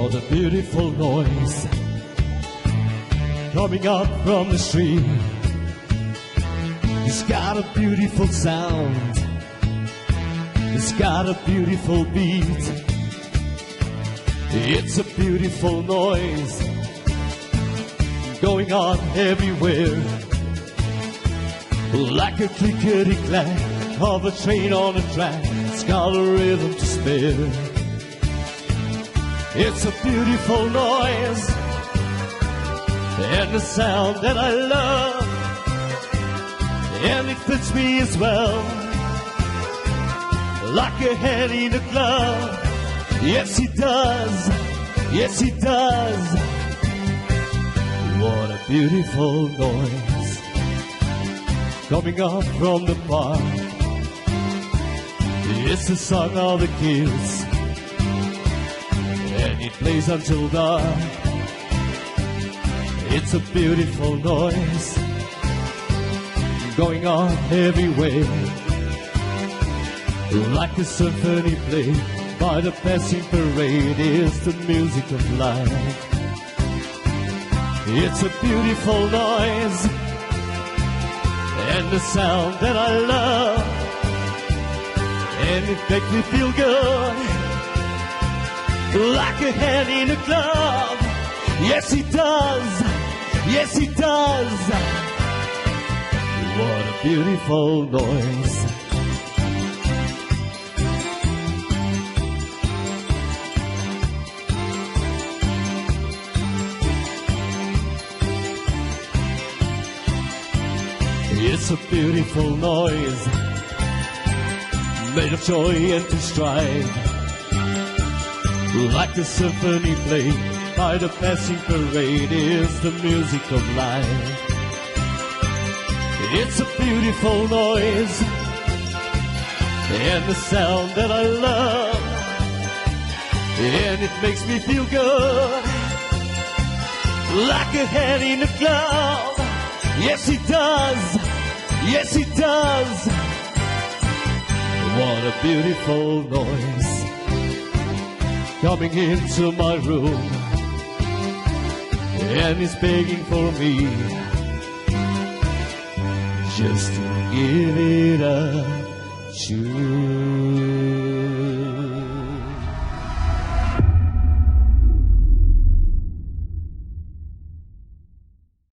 What a beautiful noise coming up from the street. It's got a beautiful sound. It's got a beautiful beat. It's a beautiful noise going on everywhere, like a clickety-clack of a train on a track. It's got a rhythm to spare. It's a beautiful noise and the sound that I love, and it fits me as well, like a hand in a glove. Yes, it does. Yes, it does. What a beautiful noise coming up from the park. It's the song of the kids, and it plays until dark. It's a beautiful noise going on everywhere, like a symphony played by the passing parade. Is the music of life. It's a beautiful noise and the sound that I love, and it makes me feel good, like a hand in a glove. Yes, it does. Yes, it does. What a beautiful noise. It's a beautiful noise made of joy and to strive, like a symphony played by the passing parade. Is the music of life. It's a beautiful noise and the sound that I love, and it makes me feel good, like a hand in a glove. Yes, it does. Yes, it does. What a beautiful noise coming into my room, and it's begging for me just to give it up to